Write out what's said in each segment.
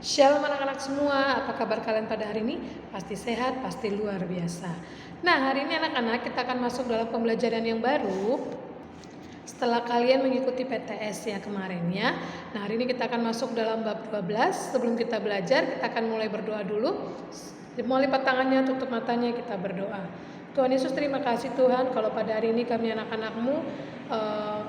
Shalom anak-anak semua, apa kabar kalian pada hari ini? Pasti sehat, pasti luar biasa. Nah, hari ini anak-anak kita akan masuk dalam pembelajaran yang baru. Setelah kalian mengikuti PTS ya kemarin ya. Nah, hari ini kita akan masuk dalam bab 12. Sebelum kita belajar, kita akan mulai berdoa dulu. Mau lipat tangannya, tutup matanya, kita berdoa. Tuhan Yesus, terima kasih Tuhan kalau pada hari ini kami anak-anak-Mu,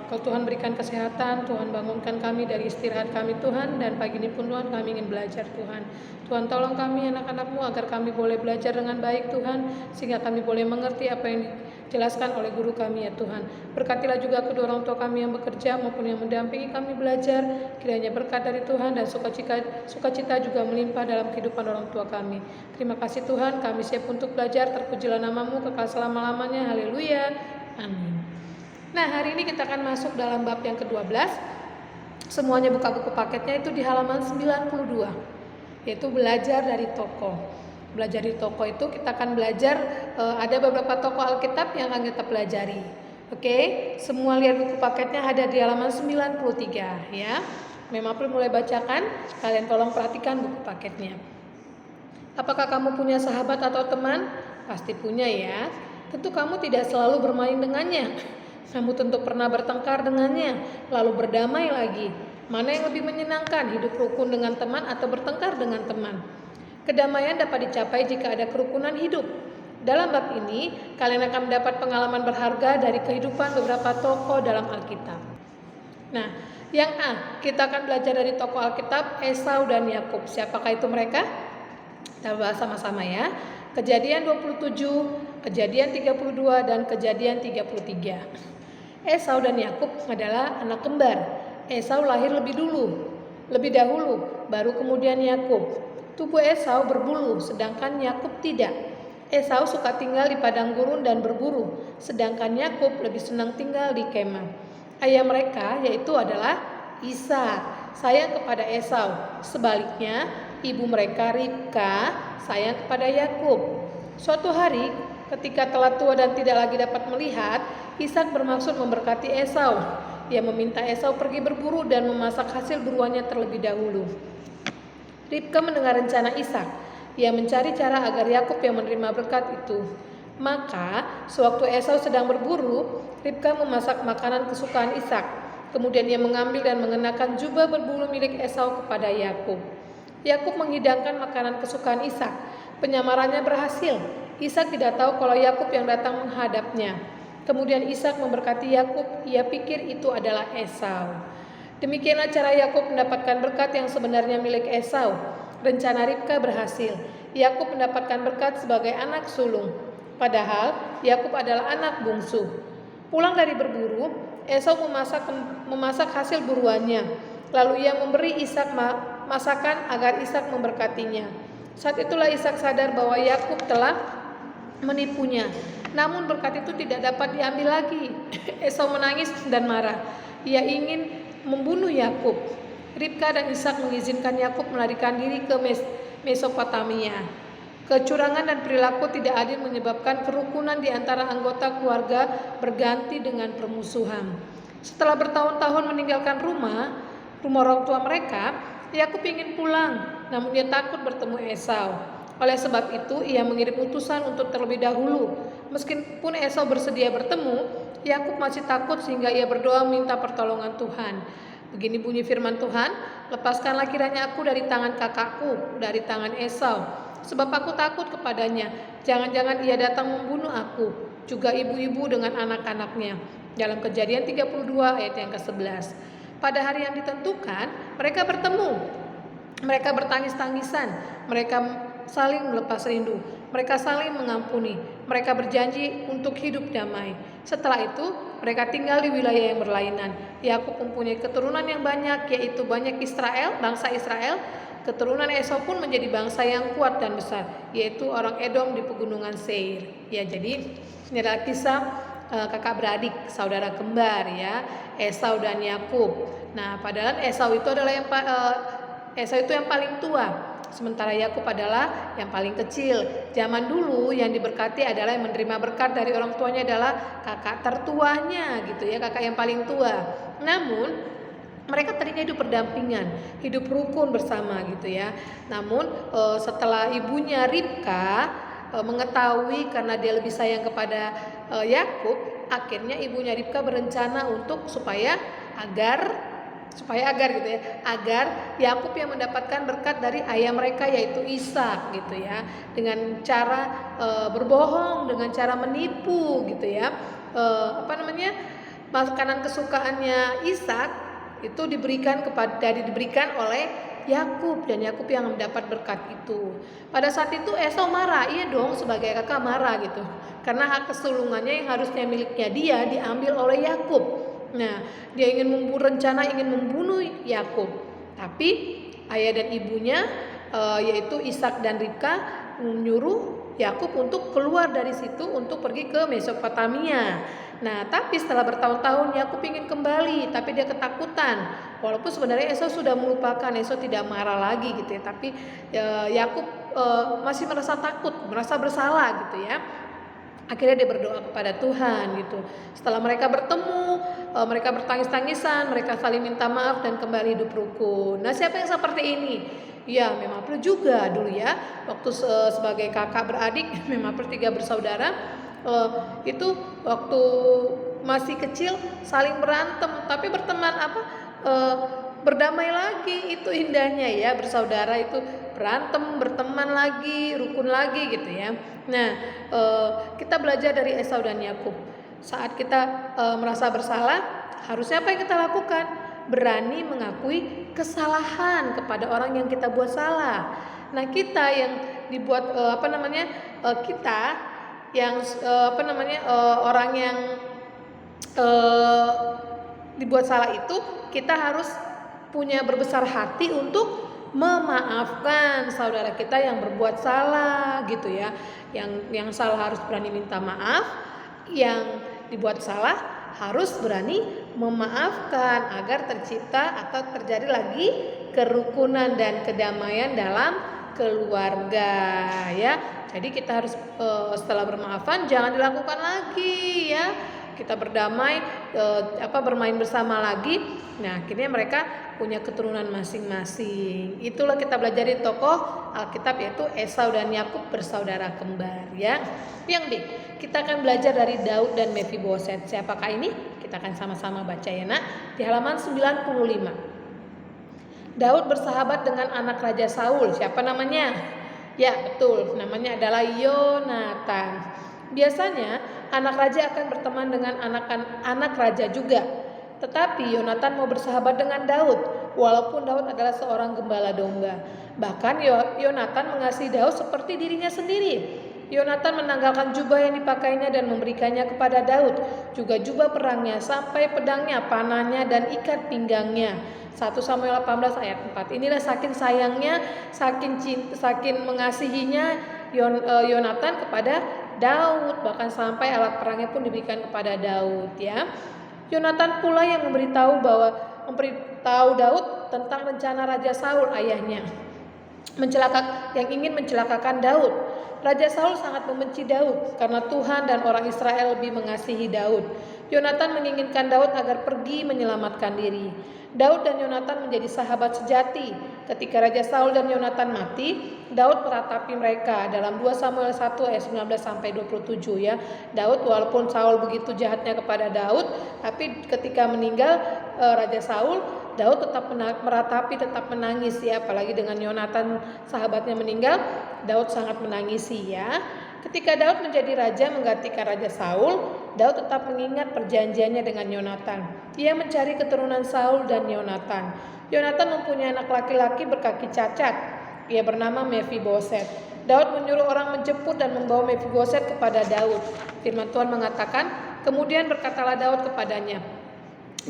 kalau Tuhan berikan kesehatan, Tuhan bangunkan kami dari istirahat kami Tuhan, dan pagi ini pun Tuhan kami ingin belajar Tuhan. Tuhan tolong kami anak-anak-Mu agar kami boleh belajar dengan baik Tuhan, sehingga kami boleh mengerti apa yang dijelaskan oleh guru kami ya Tuhan. Berkatilah juga kedua orang tua kami yang bekerja maupun yang mendampingi kami belajar, kiranya berkat dari Tuhan dan sukacita juga melimpah dalam kehidupan orang tua kami. Terima kasih Tuhan, kami siap untuk belajar, terpujilah nama-Mu kekal selama-lamanya, haleluya, amin. Nah, hari ini kita akan masuk dalam bab yang ke-12. Semuanya buka buku paketnya itu di halaman 92, yaitu belajar dari tokoh. Belajar di tokoh itu kita akan belajar, ada beberapa tokoh Alkitab yang akan kita pelajari. Oke, semua lihat buku paketnya ada di halaman 93 ya. Memang perlu mulai bacakan, kalian tolong perhatikan buku paketnya. Apakah kamu punya sahabat atau teman? Pasti punya ya. Tentu kamu tidak selalu bermain dengannya. Kamu tentu pernah bertengkar dengannya, lalu berdamai lagi. Mana yang lebih menyenangkan, hidup rukun dengan teman atau bertengkar dengan teman? Kedamaian dapat dicapai jika ada kerukunan hidup. Dalam bab ini, kalian akan mendapat pengalaman berharga dari kehidupan beberapa tokoh dalam Alkitab. Nah, yang A, kita akan belajar dari tokoh Alkitab Esau dan Yakub. Siapakah itu mereka? Kita bahas sama-sama ya. Kejadian 27, Kejadian 32, dan Kejadian 33. Esau dan Yakub adalah anak kembar. Esau lahir lebih dahulu, baru kemudian Yakub. Tubuh Esau berbulu, sedangkan Yakub tidak. Esau suka tinggal di padang gurun dan berburu, sedangkan Yakub lebih senang tinggal di kemah. Ayah mereka yaitu adalah Ishak sayang kepada Esau. Sebaliknya, ibu mereka Ribka sayang kepada Yakub. Suatu hari, ketika telah tua dan tidak lagi dapat melihat, Ishak bermaksud memberkati Esau. Ia meminta Esau pergi berburu dan memasak hasil buruannya terlebih dahulu. Ribka mendengar rencana Ishak. Ia mencari cara agar Yakub yang menerima berkat itu. Maka, sewaktu Esau sedang berburu, Ribka memasak makanan kesukaan Ishak. Kemudian ia mengambil dan mengenakan jubah berbulu milik Esau kepada Yakub. Yakub menghidangkan makanan kesukaan Ishak. Penyamarannya berhasil. Ishak tidak tahu kalau Yakub yang datang menghadapnya. Kemudian Ishak memberkati Yakub. Ia pikir itu adalah Esau. Demikianlah cara Yakub mendapatkan berkat yang sebenarnya milik Esau. Rencana Ribka berhasil. Yakub mendapatkan berkat sebagai anak sulung. Padahal Yakub adalah anak bungsu. Pulang dari berburu, Esau memasak hasil buruannya. Lalu ia memberi Ishak masakan agar Ishak memberkatinya. Saat itulah Ishak sadar bahwa Yakub telah menipunya. Namun berkat itu tidak dapat diambil lagi. Esau menangis dan marah. Ia ingin membunuh Yakub. Ribka dan Ishak mengizinkan Yakub melarikan diri ke Mesopotamia. Kecurangan dan perilaku tidak adil menyebabkan kerukunan di antara anggota keluarga berganti dengan permusuhan. Setelah bertahun-tahun meninggalkan rumah orang tua mereka, Yakub ingin pulang, namun ia takut bertemu Esau. Oleh sebab itu, ia mengirim utusan untuk terlebih dahulu. Meskipun Esau bersedia bertemu, Yakub masih takut sehingga ia berdoa minta pertolongan Tuhan. Begini bunyi firman Tuhan, lepaskanlah kiranya aku dari tangan kakakku, dari tangan Esau, sebab aku takut kepadanya. Jangan-jangan ia datang membunuh aku, juga ibu-ibu dengan anak-anaknya. Dalam Kejadian 32 ayat yang ke-11. Pada hari yang ditentukan, mereka bertemu. Mereka bertangis-tangisan. Mereka saling melepas rindu. Mereka saling mengampuni. Mereka berjanji untuk hidup damai. Setelah itu, mereka tinggal di wilayah yang berlainan. Yakub mempunyai keturunan yang banyak, yaitu banyak bangsa Israel. Keturunan Esau pun menjadi bangsa yang kuat dan besar, yaitu orang Edom di pegunungan Seir. Ya, jadi ini adalah kisah kakak beradik, saudara kembar ya, Esau dan Yakub. Nah, padahal Esau itu yang paling tua. Sementara Yakub adalah yang paling kecil. Zaman dulu yang diberkati adalah yang menerima berkat dari orang tuanya adalah kakak tertuanya gitu ya, kakak yang paling tua. Namun Mereka tadinya hidup berdampingan, hidup rukun bersama gitu ya. Namun setelah ibunya Ribka mengetahui karena dia lebih sayang kepada Yakub, akhirnya ibunya Ribka berencana untuk supaya agar gitu ya, agar Yakub yang mendapatkan berkat dari ayah mereka yaitu Ishak gitu ya, dengan cara berbohong, dengan cara menipu gitu ya. Makanan kesukaannya Ishak itu diberikan oleh Yakub, dan Yakub yang mendapat berkat itu. Pada saat itu Esau marah, iya dong, sebagai kakak marah gitu, karena hak kesulungannya yang harusnya miliknya dia diambil oleh Yakub. Nah, dia ingin membunuh Yakub, tapi ayah dan ibunya yaitu Ishak dan Ribka menyuruh Yakub untuk keluar dari situ untuk pergi ke Mesopotamia. Nah, tapi setelah bertahun-tahun Yakub ingin kembali, tapi dia ketakutan. Walaupun sebenarnya Esau sudah melupakan, Esau tidak marah lagi gitu ya, tapi Yakub masih merasa takut, merasa bersalah gitu ya. Akhirnya dia berdoa kepada Tuhan gitu. Setelah mereka bertemu, mereka bertangis-tangisan, mereka saling minta maaf dan kembali hidup rukun. Nah, siapa yang seperti ini? Ya, Memapel juga dulu ya. Waktu sebagai kakak beradik, Memapel 3 bersaudara, itu waktu masih kecil saling berantem, tapi berdamai lagi. Itu indahnya ya, bersaudara itu berantem, berteman lagi, rukun lagi gitu ya. Nah, kita belajar dari Esau dan Yakub. Saat kita merasa bersalah, harusnya apa yang kita lakukan? Berani mengakui kesalahan kepada orang yang kita buat salah. Nah, kita yang dibuat orang yang dibuat salah itu, kita harus punya berbesar hati untuk memaafkan saudara kita yang berbuat salah gitu ya. Yang salah harus berani minta maaf, yang dibuat salah harus berani memaafkan agar tercipta atau terjadi lagi kerukunan dan kedamaian dalam keluarga ya. Jadi kita harus setelah bermaafan jangan dilakukan lagi ya. Kita berdamai, bermain bersama lagi. Nah, akhirnya mereka punya keturunan masing-masing. Itulah kita belajar di tokoh Alkitab, yaitu Esau dan Yakub bersaudara kembar ya. Yang B, kita akan belajar dari Daud dan Mefiboset. Siapakah ini? Kita akan sama-sama baca ya nak, di halaman 95. Daud bersahabat dengan anak Raja Saul. Siapa namanya? Ya betul, namanya adalah Yonatan. Biasanya anak raja akan berteman dengan anak raja juga. Tetapi Yonatan mau bersahabat dengan Daud, walaupun Daud adalah seorang gembala domba. Bahkan Yonatan mengasihi Daud seperti dirinya sendiri. Yonatan menanggalkan jubah yang dipakainya dan memberikannya kepada Daud, juga jubah perangnya, sampai pedangnya, panahnya, dan ikat pinggangnya. 1 Samuel 18 ayat 4. Inilah saking sayangnya, saking mengasihinya Yonatan kepada Daud, bahkan sampai alat perangnya pun diberikan kepada Daud ya. Yonatan pula yang memberitahu Daud tentang rencana Raja Saul ayahnya yang ingin mencelakakan Daud. Raja Saul sangat membenci Daud karena Tuhan dan orang Israel lebih mengasihi Daud. Yonatan menginginkan Daud agar pergi menyelamatkan diri. Daud dan Yonatan menjadi sahabat sejati. Ketika Raja Saul dan Yonatan mati, Daud meratapi mereka dalam 2 Samuel 1 ayat 19 sampai 27 ya. Daud, walaupun Saul begitu jahatnya kepada Daud, tapi ketika meninggal Raja Saul, Daud tetap meratapi, tetap menangis ya. Apalagi dengan Yonatan sahabatnya meninggal, Daud sangat menangisi ya. Ketika Daud menjadi raja menggantikan Raja Saul, Daud tetap mengingat perjanjiannya dengan Yonatan. Ia mencari keturunan Saul dan Yonatan. Yonatan mempunyai anak laki-laki berkaki cacat. Ia bernama Mefiboset. Daud menyuruh orang menjemput dan membawa Mefiboset kepada Daud. Firman Tuhan mengatakan, kemudian berkatalah Daud kepadanya,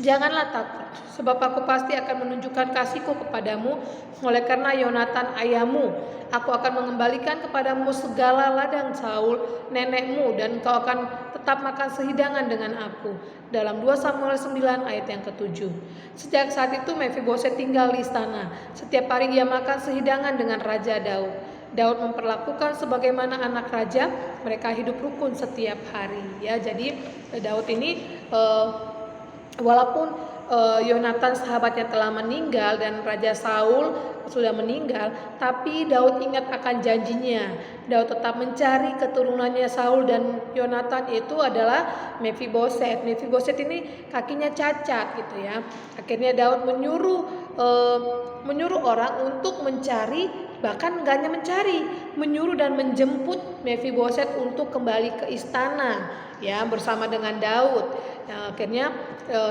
janganlah takut, sebab aku pasti akan menunjukkan kasihku kepadamu oleh karena Yonatan ayahmu. Aku akan mengembalikan kepadamu segala ladang Saul nenekmu, dan engkau akan tetap makan sehidangan dengan aku. Dalam 2 Samuel 9 ayat yang ke-7. Sejak saat itu Mefiboset tinggal di istana. Setiap hari ia makan sehidangan dengan Raja Daud. Daud memperlakukan sebagaimana anak raja, mereka hidup rukun setiap hari ya. Jadi Daud ini walaupun Yonatan sahabatnya telah meninggal dan Raja Saul sudah meninggal, tapi Daud ingat akan janjinya. Daud tetap mencari keturunannya Saul dan Yonatan, itu adalah Mefiboset. Mefiboset ini kakinya cacat gitu ya. Akhirnya Daud menyuruh orang untuk mencari, bahkan gak hanya mencari, menyuruh dan menjemput Mefiboset untuk kembali ke istana ya bersama dengan Daud. Nah, akhirnya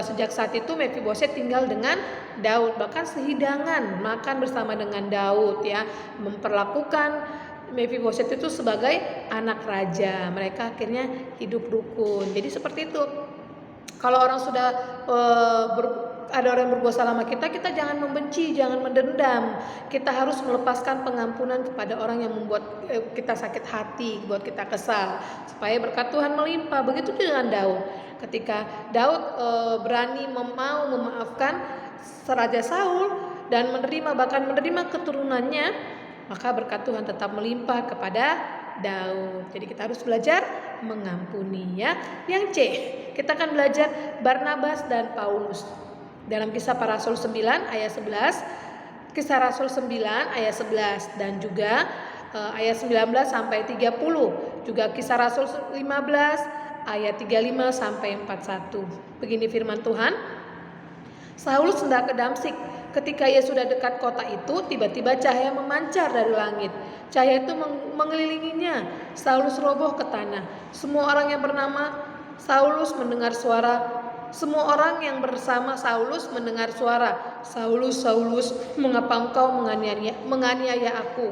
sejak saat itu Mefiboset tinggal dengan Daud, bahkan sehidangan makan bersama dengan Daud ya, memperlakukan Mefiboset itu sebagai anak raja. Mereka akhirnya hidup rukun. Jadi seperti itu. Kalau orang sudah ada orang yang berbuat salah sama kita, kita jangan membenci, jangan mendendam. Kita harus melepaskan pengampunan kepada orang yang membuat kita sakit hati, buat kita kesal, supaya berkat Tuhan melimpah. Begitu dengan Daud. Ketika Daud berani mau memaafkan Raja Saul dan bahkan menerima keturunannya, maka berkat Tuhan tetap melimpah kepada Daud. Jadi kita harus belajar mengampuni ya. Yang C, kita akan belajar Barnabas dan Paulus. Dalam Kisah Para Rasul 9 ayat 11, Kisah Rasul 9 ayat 11 dan juga ayat 19 sampai 30, juga Kisah Rasul 15 ayat 35 sampai 41. Begini firman Tuhan. Saulus hendak ke Damsyik. Ketika ia sudah dekat kota itu, tiba-tiba cahaya memancar dari langit. Cahaya itu mengelilinginya. Saulus roboh ke tanah. Semua orang yang bersama Saulus mendengar suara, "Saulus, Saulus, mengapa engkau menganiaya aku?"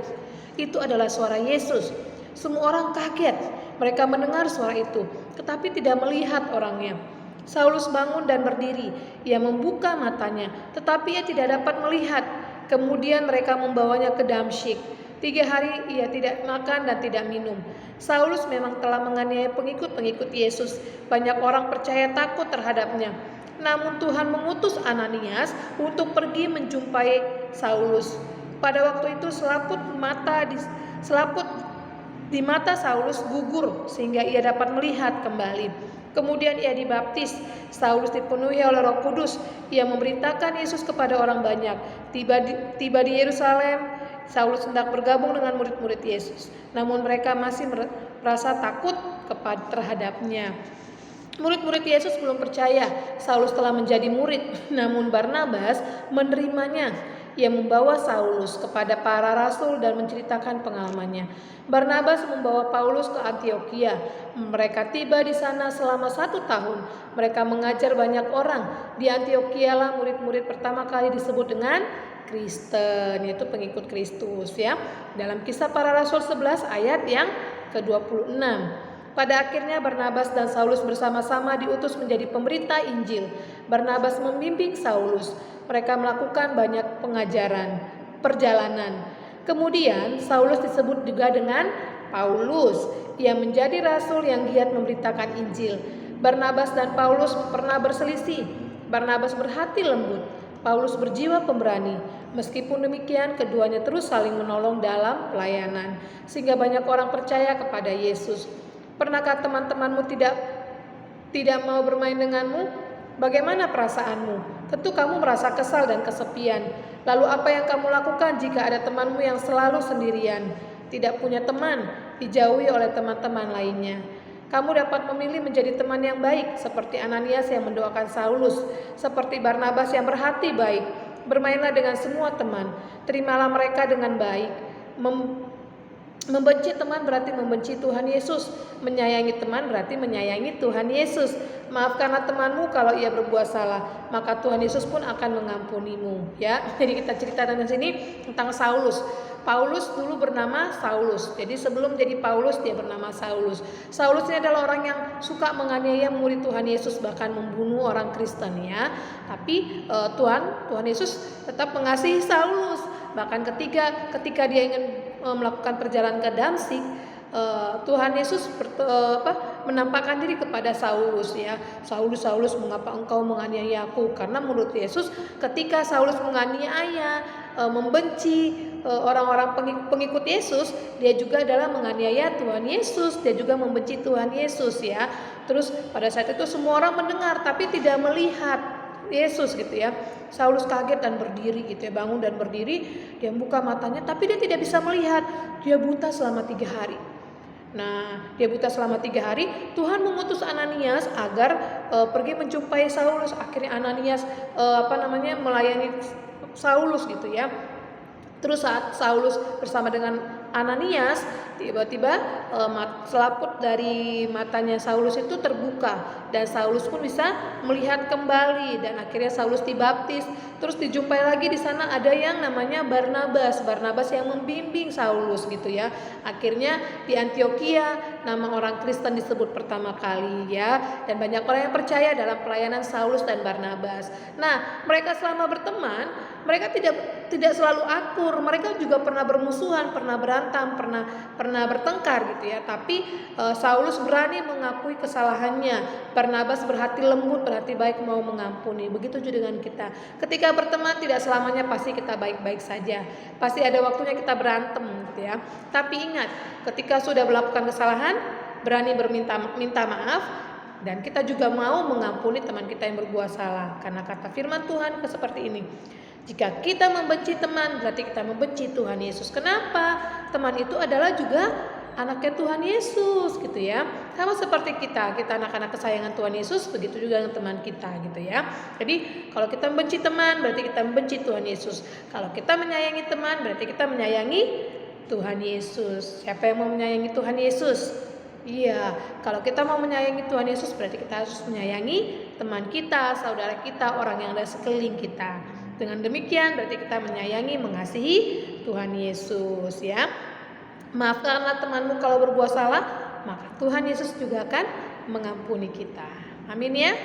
Itu adalah suara Yesus. Semua orang kaget. Mereka mendengar suara itu, tetapi tidak melihat orangnya. Saulus bangun dan berdiri. Ia membuka matanya, tetapi ia tidak dapat melihat. Kemudian mereka membawanya ke Damsyik. 3 hari ia tidak makan dan tidak minum. Saulus memang telah menganiaya pengikut-pengikut Yesus. Banyak orang percaya takut terhadapnya. Namun Tuhan mengutus Ananias untuk pergi menjumpai Saulus. Pada waktu itu selaput di mata Saulus gugur sehingga ia dapat melihat kembali. Kemudian ia dibaptis. Saulus dipenuhi oleh Roh Kudus. Ia memberitakan Yesus kepada orang banyak. Tiba di Yerusalem, Saulus hendak bergabung dengan murid-murid Yesus. Namun mereka masih merasa takut terhadapnya. Murid-murid Yesus belum percaya Saulus telah menjadi murid. Namun Barnabas menerimanya. Ia membawa Saulus kepada para rasul dan menceritakan pengalamannya. Barnabas membawa Paulus ke Antiokhia. Mereka tiba di sana selama 1 tahun. Mereka mengajar banyak orang. Di Antiokhia lah murid-murid pertama kali disebut dengan Kristen, yaitu pengikut Kristus ya. Dalam Kisah Para Rasul 11 ayat yang ke-26. Pada akhirnya Barnabas dan Saulus bersama-sama diutus menjadi pemberita Injil. Barnabas membimbing Saulus. Mereka melakukan banyak perjalanan. Kemudian Saulus disebut juga dengan Paulus. Ia menjadi rasul yang giat memberitakan Injil. Barnabas dan Paulus pernah berselisih. Barnabas berhati lembut, Paulus berjiwa pemberani. Meskipun demikian, keduanya terus saling menolong dalam pelayanan, sehingga banyak orang percaya kepada Yesus. Pernahkah teman-temanmu tidak mau bermain denganmu? Bagaimana perasaanmu? Tentu kamu merasa kesal dan kesepian. Lalu apa yang kamu lakukan jika ada temanmu yang selalu sendirian, tidak punya teman, dijauhi oleh teman-teman lainnya? Kamu dapat memilih menjadi teman yang baik, seperti Ananias yang mendoakan Saulus, seperti Barnabas yang berhati baik. Bermainlah dengan semua teman, terimalah mereka dengan baik. Membenci teman berarti membenci Tuhan Yesus. Menyayangi teman berarti menyayangi Tuhan Yesus. Maafkanlah temanmu kalau ia berbuat salah, maka Tuhan Yesus pun akan mengampunimu. Ya, jadi kita cerita di sini tentang Saulus. Paulus dulu bernama Saulus. Jadi sebelum jadi Paulus dia bernama Saulus. Saulus ini adalah orang yang suka menganiaya murid Tuhan Yesus, bahkan membunuh orang Kristen ya. Tapi Tuhan Yesus tetap mengasihi Saulus. Bahkan ketika dia ingin melakukan perjalanan ke Damsyik, Tuhan Yesus menampakkan diri kepada Saulus ya. Saulus, Saulus, mengapa engkau menganiaya aku? Karena menurut Yesus ketika Saulus menganiaya, membenci orang-orang pengikut Yesus, dia juga adalah menganiaya Tuhan Yesus, dia juga membenci Tuhan Yesus ya. Terus pada saat itu semua orang mendengar tapi tidak melihat. Yesus gitu ya. Saulus kaget dan berdiri gitu ya, bangun dan berdiri, dia buka matanya tapi dia tidak bisa melihat, dia buta selama 3 hari. Nah, dia buta selama 3 hari. Tuhan mengutus Ananias agar pergi menjumpai Saulus. Akhirnya Ananias melayani Saulus gitu ya. Terus saat Saulus bersama dengan Ananias, tiba-tiba selaput dari matanya Saulus itu terbuka dan Saulus pun bisa melihat kembali dan akhirnya Saulus dibaptis. Terus dijumpai lagi di sana ada yang namanya Barnabas yang membimbing Saulus gitu ya. Akhirnya di Antioquia nama orang Kristen disebut pertama kali ya, dan banyak orang yang percaya dalam pelayanan Saulus dan Barnabas. Nah, mereka selama berteman, mereka tidak selalu akur, mereka juga pernah bermusuhan, pernah berantem, pernah bertengkar gitu ya. Tapi Saulus berani mengakui kesalahannya. Barnabas berhati lembut, berhati baik, mau mengampuni. Begitu juga dengan kita. Ketika berteman tidak selamanya pasti kita baik-baik saja. Pasti ada waktunya kita berantem gitu ya. Tapi ingat, ketika sudah melakukan kesalahan, berani minta maaf, dan kita juga mau mengampuni teman kita yang berbuat salah. Karena kata firman Tuhan seperti ini. Jika kita membenci teman, berarti kita membenci Tuhan Yesus. Kenapa? Teman itu adalah juga anaknya Tuhan Yesus gitu ya. Sama seperti kita anak-anak kesayangan Tuhan Yesus, begitu juga dengan teman kita gitu ya. Jadi kalau kita membenci teman, berarti kita membenci Tuhan Yesus. Kalau kita menyayangi teman, berarti kita menyayangi Tuhan Yesus. Siapa yang mau menyayangi Tuhan Yesus? Iya, kalau kita mau menyayangi Tuhan Yesus, berarti kita harus menyayangi teman kita, saudara kita, orang yang ada sekeliling kita. Dengan demikian berarti kita menyayangi, mengasihi Tuhan Yesus ya. Maafkanlah temanmu kalau berbuat salah, maka Tuhan Yesus juga akan mengampuni kita. Amin ya.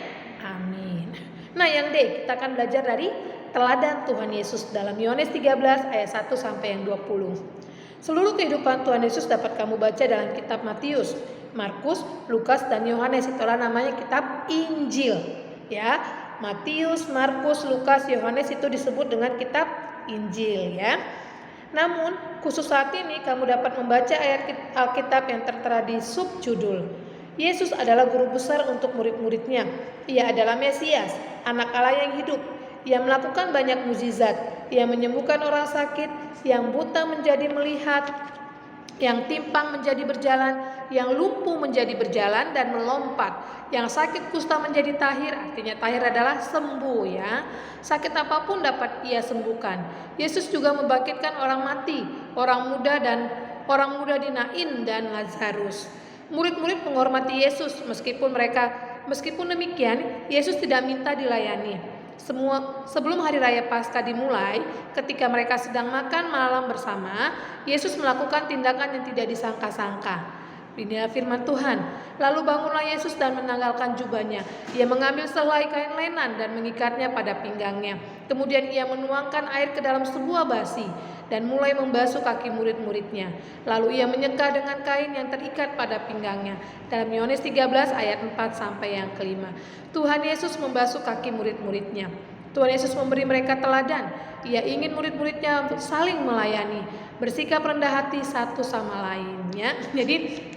Amin. Nah, yang D, kita akan belajar dari teladan Tuhan Yesus dalam Yohanes 13 ayat 1 sampai yang 20. Seluruh kehidupan Tuhan Yesus dapat kamu baca dalam kitab Matius, Markus, Lukas, dan Yohanes. Itulah namanya kitab Injil ya. Matius, Markus, Lukas, Yohanes itu disebut dengan kitab Injil ya. Namun khusus saat ini kamu dapat membaca ayat Alkitab yang tertera di subjudul Yesus adalah guru besar untuk murid-muridnya. Ia adalah Mesias, anak Allah yang hidup. Ia melakukan banyak mukjizat. Ia menyembuhkan orang sakit, yang buta menjadi melihat, yang timpang menjadi berjalan, yang lumpuh menjadi berjalan dan melompat, yang sakit kusta menjadi tahir. Artinya tahir adalah sembuh ya. Sakit apapun dapat ia sembuhkan. Yesus juga membangkitkan orang mati, orang muda di Nain dan Lazarus. Murid-murid menghormati Yesus meskipun demikian Yesus tidak minta dilayani. Sebelum hari raya Paskah dimulai, ketika mereka sedang makan malam bersama, Yesus melakukan tindakan yang tidak disangka-sangka. Inilah firman Tuhan. Lalu bangunlah Yesus dan menanggalkan jubahnya. Ia mengambil sehelai kain lenan dan mengikatnya pada pinggangnya. Kemudian ia menuangkan air ke dalam sebuah basi dan mulai membasuh kaki murid-muridnya. Lalu ia menyeka dengan kain yang terikat pada pinggangnya. Dalam Yohanes 13 ayat 4 sampai yang kelima. Tuhan Yesus membasuh kaki murid-muridnya. Tuhan Yesus memberi mereka teladan. Ia ingin murid-muridnya untuk saling melayani, bersikap rendah hati satu sama lainnya. Jadi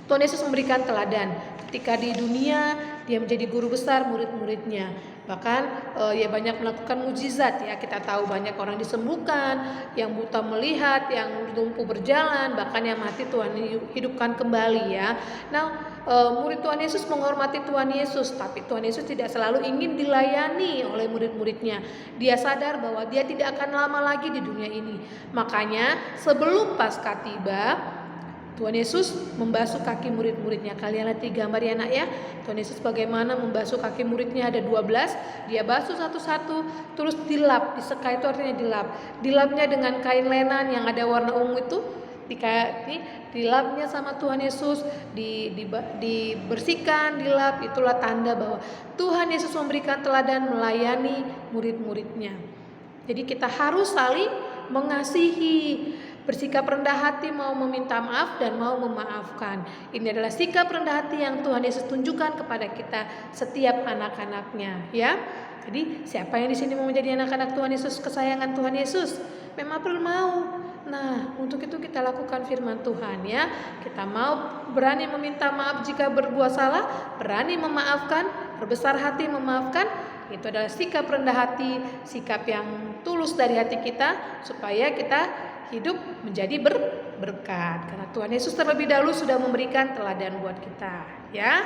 Tuhan Yesus memberikan teladan. Ketika di dunia dia menjadi guru besar murid-muridnya. Bahkan ia banyak melakukan mukjizat ya. Kita tahu banyak orang disembuhkan, yang buta melihat, yang lumpuh berjalan, bahkan yang mati Tuhan hidupkan kembali ya. Nah, murid Tuhan Yesus menghormati Tuhan Yesus, tapi Tuhan Yesus tidak selalu ingin dilayani oleh murid-muridnya. Dia sadar bahwa dia tidak akan lama lagi di dunia ini. Makanya sebelum Paskah tiba, Tuhan Yesus membasuh kaki murid-muridnya. Kalian lihat di gambar ya nak ya. Tuhan Yesus bagaimana membasuh kaki muridnya, ada 12. Dia basuh satu-satu, terus dilap, diseka itu artinya dilap. Dilapnya dengan kain lenan yang ada warna ungu itu. Dilapnya sama Tuhan Yesus, dibersihkan, dilap. Itulah tanda bahwa Tuhan Yesus memberikan teladan melayani murid-muridnya. Jadi kita harus saling mengasihi, bersikap rendah hati, mau meminta maaf dan mau memaafkan. Ini adalah sikap rendah hati yang Tuhan Yesus tunjukkan kepada kita setiap anak-anaknya ya. Jadi siapa yang di sini mau menjadi anak-anak Tuhan Yesus, kesayangan Tuhan Yesus? Memang perlu mau. Nah, untuk itu kita lakukan firman Tuhan ya. Kita mau berani meminta maaf jika berbuat salah, berani memaafkan, berbesar hati memaafkan, itu adalah sikap rendah hati, sikap yang tulus dari hati kita supaya kita hidup menjadi berkat. Karena Tuhan Yesus terlebih dahulu sudah memberikan teladan buat kita, ya.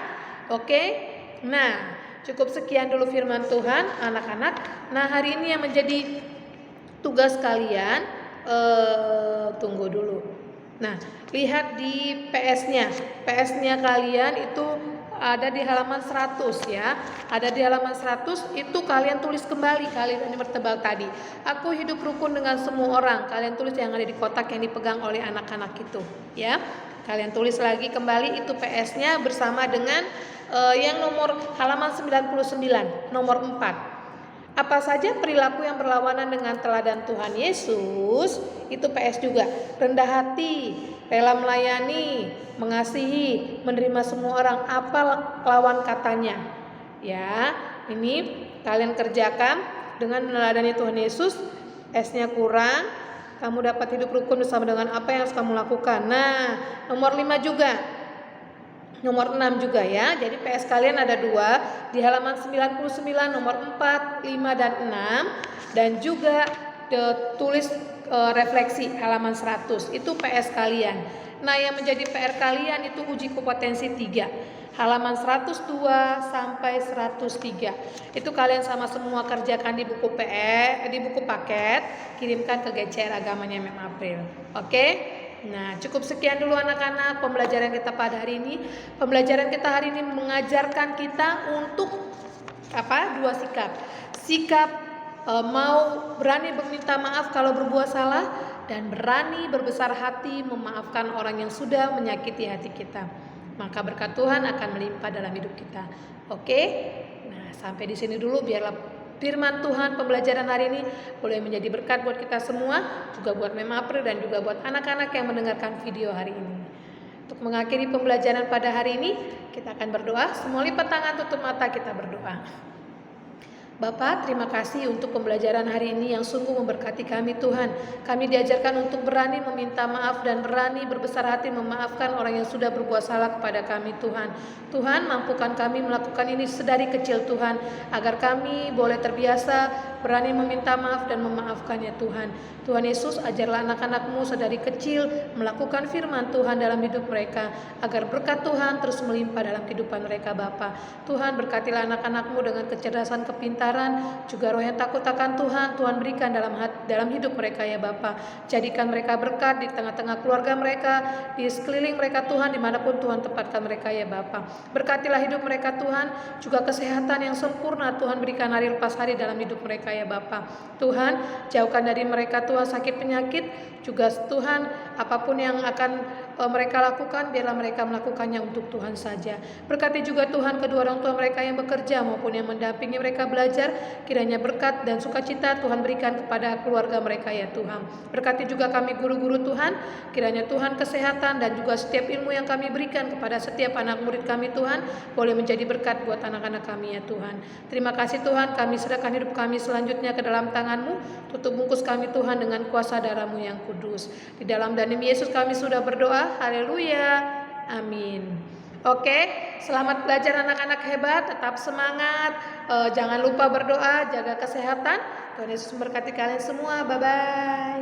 Oke. Nah, cukup sekian dulu firman Tuhan, anak-anak. Nah, hari ini yang menjadi tugas kalian, tunggu dulu. Nah, lihat di PS-nya. PS-nya kalian itu ada di halaman 100 ya. Ada di halaman 100 itu kalian tulis kembali kalimat bertebal tadi. Aku hidup rukun dengan semua orang. Kalian tulis yang ada di kotak yang dipegang oleh anak-anak itu, ya. Kalian tulis lagi kembali itu PS-nya bersama dengan yang nomor halaman 99, nomor 4. Apa saja perilaku yang berlawanan dengan teladan Tuhan Yesus, itu PS juga. Rendah hati, rela melayani, mengasihi, menerima semua orang. Apa lawan katanya? Ya, ini kalian kerjakan dengan teladannya Tuhan Yesus. S-nya kurang, kamu dapat hidup rukun bersama dengan apa yang harus kamu lakukan. Nah, nomor 5 juga. Nomor 6 juga ya. Jadi PS kalian ada 2 di halaman 99 nomor 4, 5 dan 6 dan juga tulis refleksi halaman 100. Itu PS kalian. Nah, yang menjadi PR kalian itu uji kompetensi 3. Halaman 102 sampai 103. Itu kalian sama semua kerjakan di buku di buku paket, kirimkan ke GCR Agamanya Mem April. Oke? Nah, cukup sekian dulu anak-anak pembelajaran kita pada hari ini. Pembelajaran kita hari ini mengajarkan kita untuk dua sikap. Sikap mau berani meminta maaf kalau berbuat salah dan berani berbesar hati memaafkan orang yang sudah menyakiti hati kita. Maka berkat Tuhan akan melimpah dalam hidup kita. Oke? Nah, sampai di sini dulu biarlah firman Tuhan pembelajaran hari ini boleh menjadi berkat buat kita semua, juga buat Mem April dan juga buat anak-anak yang mendengarkan video hari ini. Untuk mengakhiri pembelajaran pada hari ini, kita akan berdoa. Semua lipat tangan, tutup mata, kita berdoa. Bapa, terima kasih untuk pembelajaran hari ini yang sungguh memberkati kami Tuhan. Kami diajarkan untuk berani meminta maaf dan berani berbesar hati memaafkan orang yang sudah berbuat salah kepada kami Tuhan. Tuhan, mampukan kami melakukan ini sedari kecil Tuhan, agar kami boleh terbiasa berani meminta maaf dan memaafkannya Tuhan. Tuhan Yesus, ajarlah anak-anak-Mu sedari kecil melakukan firman Tuhan dalam hidup mereka, agar berkat Tuhan terus melimpah dalam kehidupan mereka Bapa. Tuhan, berkatilah anak-anak-Mu dengan kecerdasan, kepintaran, juga roh yang takut akan Tuhan. Tuhan berikan dalam hidup mereka ya Bapa. Jadikan mereka berkat di tengah-tengah keluarga mereka, di sekeliling mereka Tuhan, dimanapun Tuhan tempatkan mereka ya Bapa. Berkatilah hidup mereka Tuhan, juga kesehatan yang sempurna Tuhan berikan hari lepas hari dalam hidup mereka ya Bapa. Tuhan, jauhkan dari mereka Tuhan sakit penyakit, juga Tuhan apapun yang akan mereka lakukan, biarlah mereka melakukannya untuk Tuhan saja. Berkati juga Tuhan kedua orang tua mereka yang bekerja maupun yang mendampingi mereka belajar, kiranya berkat dan sukacita Tuhan berikan kepada keluarga mereka ya Tuhan. Berkati juga kami guru-guru Tuhan, kiranya Tuhan kesehatan dan juga setiap ilmu yang kami berikan kepada setiap anak murid kami Tuhan, boleh menjadi berkat buat anak-anak kami ya Tuhan. Terima kasih Tuhan, kami serahkan hidup kami selanjutnya ke dalam tangan-Mu. Tutup bungkus kami Tuhan dengan kuasa darah-Mu yang kudus. Di dalam nama Yesus kami sudah berdoa. Haleluya. Amin. Oke, selamat belajar anak-anak hebat, tetap semangat. Jangan lupa berdoa, jaga kesehatan. Tuhan Yesus memberkati kalian semua. Bye-bye.